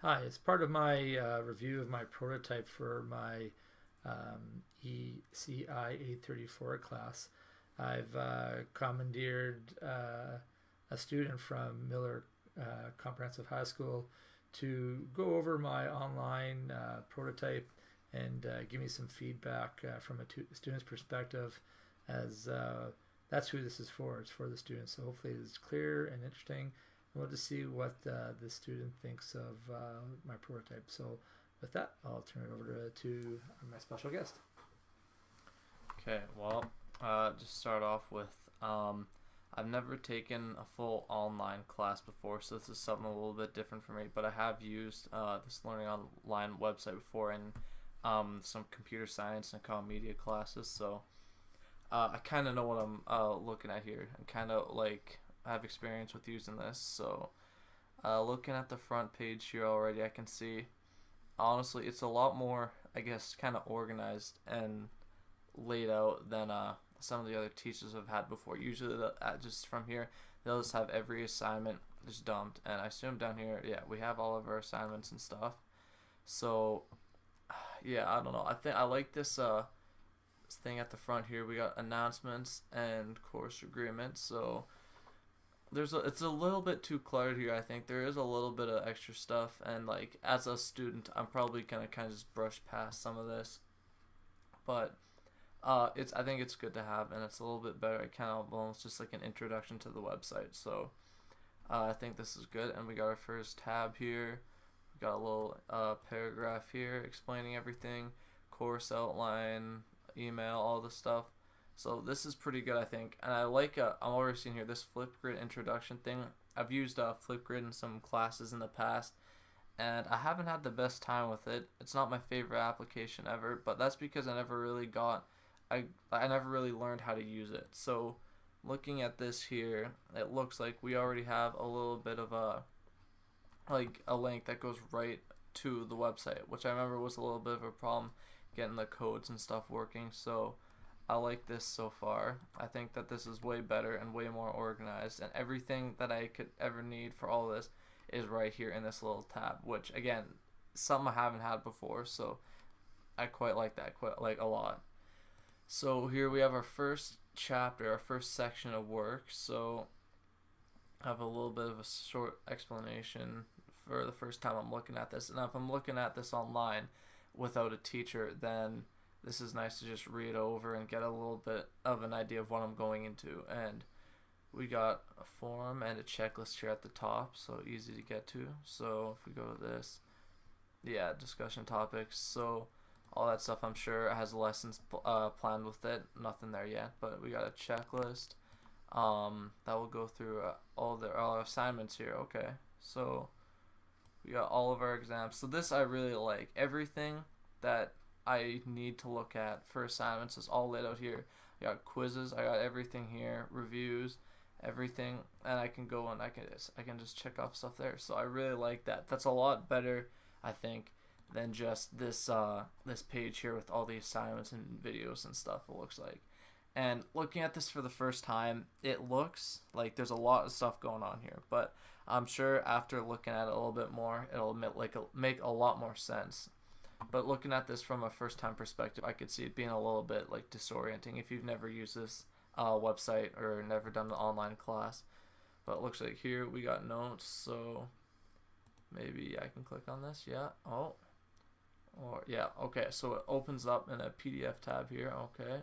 Hi, as part of my review of my prototype for my ECI 834 class, I've commandeered a student from Miller Comprehensive High School to go over my online prototype and give me some feedback from a student's perspective, as that's who this is for. It's for the students. So hopefully it's clear and interesting. We'll just see what the student thinks of my prototype. So with that, I'll turn it over to my special guest. Okay, well, just start off with I've never taken a full online class before, so this is something a little bit different for me. But I have used this learning online website before in some computer science and common media classes, so I kind of know what I'm looking at here. And kind of like have experience with using this. So looking at the front page here already, I can see honestly it's a lot more, I guess, kind of organized and laid out than some of the other teachers have had before. Usually, just from here, they'll just have every assignment just dumped, and I assume down here, yeah, we have all of our assignments and stuff. So, yeah, I don't know. I think I like this thing at the front here. We got announcements and course agreements. So it's a little bit too cluttered here. I think there is a little bit of extra stuff, and like as a student, I'm probably gonna kind of just brush past some of this, but it's I think it's good to have, and it's a little bit better. It kind of almost just like an introduction to the website. So I think this is good, and we got our first tab here. We got a little paragraph here explaining everything, course outline, email, all the stuff. So this is pretty good, I think, and I like. I'm already seeing here this Flipgrid introduction thing. I've used Flipgrid in some classes in the past, and I haven't had the best time with it. It's not my favorite application ever, but that's because I never really got I never really learned how to use it. So looking at this here, it looks like we already have a little bit of a link that goes right to the website, which I remember was a little bit of a problem getting the codes and stuff working. So I like this so far. I think that this is way better and way more organized, and everything that I could ever need for all this is right here in this little tab, which again, something I haven't had before, so I quite like that, quite like a lot. So here we have our first chapter, our first section of work. So I have a little bit of a short explanation for the first time I'm looking at this. And if I'm looking at this online without a teacher, then this is nice to just read over and get a little bit of an idea of what I'm going into. And we got a form and a checklist here at the top, so easy to get to. So if we go to this, yeah, discussion topics. So all that stuff, I'm sure, has lessons planned with it. Nothing there yet, but we got a checklist that will go through all our assignments here. Okay, so we got all of our exams. So this I really like. Everything that I need to look at for assignments is all laid out here. I got quizzes. I got everything here. Reviews, everything, and I can go and I can just check off stuff there. So I really like that. That's a lot better, I think, than just this page here with all the assignments and videos and stuff. It looks like, and looking at this for the first time, it looks like there's a lot of stuff going on here. But I'm sure after looking at it a little bit more, it'll make a lot more sense. But looking at this from a first time perspective, I could see it being a little bit like disorienting if you've never used this website or never done an online class. But it looks like here we got notes, so maybe I can click on this. Yeah. Oh. Or yeah. Okay. So it opens up in a PDF tab here. Okay.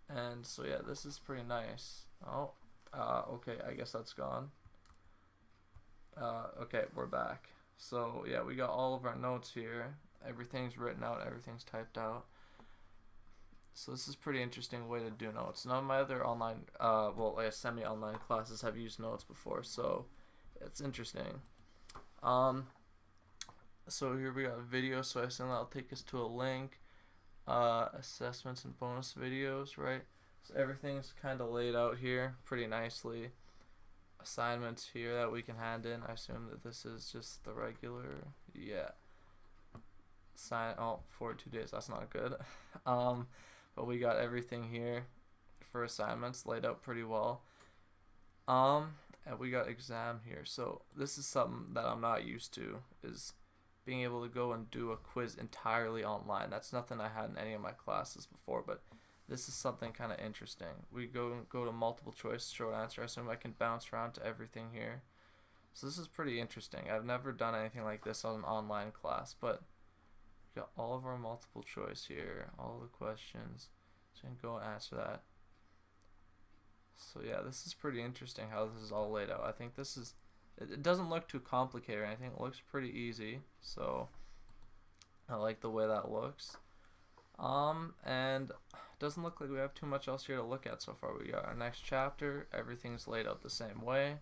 And so yeah, this is pretty nice. Oh. Okay. I guess that's gone. Okay, we're back. So yeah, we got all of our notes here. Everything's written out. Everything's typed out. So this is a pretty interesting way to do notes. None of my other online, semi-online classes have used notes before, so it's interesting. So here we got a video, so I assume that'll take us to a link. Assessments and bonus videos, right? So everything's kind of laid out here pretty nicely. Assignments here that we can hand in. I assume that this is just the regular, yeah. 42 days, that's not good. But we got everything here for assignments laid out pretty well. And we got exam here. So this is something that I'm not used to, is being able to go and do a quiz entirely online. That's nothing I had in any of my classes before, but this is something kind of interesting. We go to multiple choice, short answer. I assume I can bounce around to everything here. So this is pretty interesting. I've never done anything like this on an online class, but we got all of our multiple choice here, all the questions. So you can go and answer that. So yeah, this is pretty interesting how this is all laid out. I think this is, it doesn't look too complicated or anything. It looks pretty easy. So I like the way that looks. And it doesn't look like we have too much else here to look at so far. We got our next chapter. Everything's laid out the same way.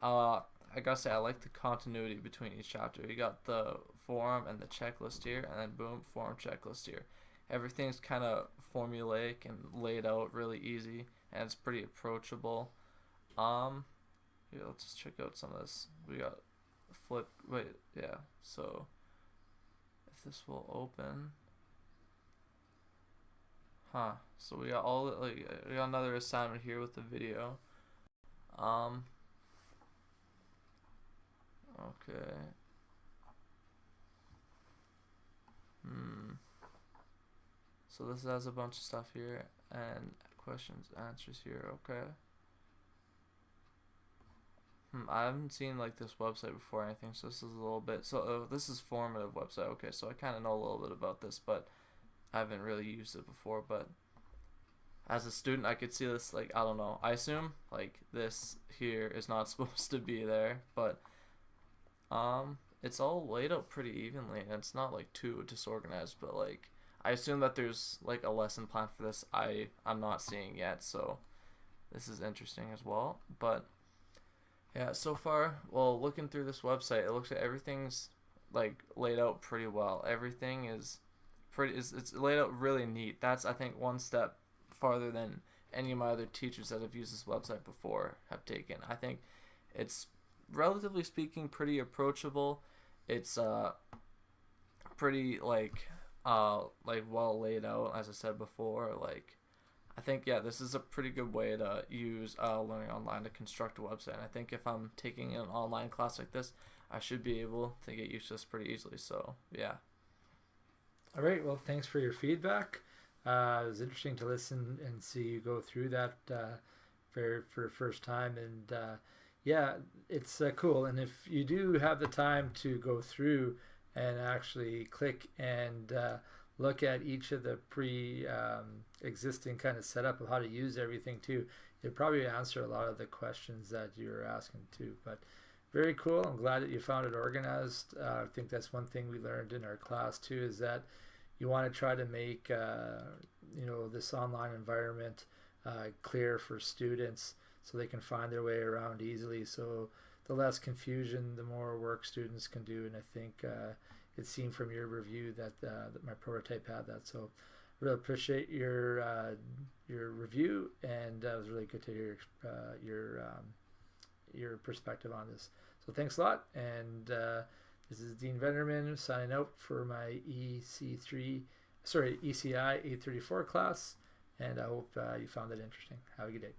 I gotta say, I like the continuity between each chapter. You got the forum and the checklist here, and then boom, forum checklist here. Everything's kind of formulaic and laid out really easy, and it's pretty approachable. Yeah, let's just check out some of this. We got so if this will open. So we got we got another assignment here with the video. Okay. So this has a bunch of stuff here and questions, answers here. Okay. I haven't seen like this website before or anything, so this is a little bit. So this is formative website. Okay, so I kind of know a little bit about this, but I haven't really used it before. But as a student, I could see this, like, I don't know. I assume like this here is not supposed to be there, but it's all laid out pretty evenly, and it's not like too disorganized. But like, I assume that there's like a lesson plan for this. I'm not seeing yet, so this is interesting as well. But yeah, so far, well, looking through this website, it looks like everything's like laid out pretty well. Everything is it's laid out really neat. That's, I think, one step farther than any of my other teachers that have used this website before have taken. I think it's, relatively speaking, pretty approachable. It's pretty like well laid out, as I said before. Like, I think, yeah, this is a pretty good way to use learning online to construct a website. And I think if I'm taking an online class like this, I should be able to get used to this pretty easily. So yeah. All right. Well, thanks for your feedback. It was interesting to listen and see you go through that for the first time. And yeah, it's cool. And if you do have the time to go through and actually click and look at each of the existing kind of setup of how to use everything too, it'll probably answer a lot of the questions that you're asking too. But very cool. I'm glad that you found it organized. I think that's one thing we learned in our class too, is that you want to try to make this online environment clear for students so they can find their way around easily. So the less confusion, the more work students can do. And I think it seemed from your review that my prototype had that. So I really appreciate your review, and it was really good to hear your perspective on this. So thanks a lot, and this is Dean Venderman signing out for my ECI 834 class, and I hope you found it interesting. Have a good day.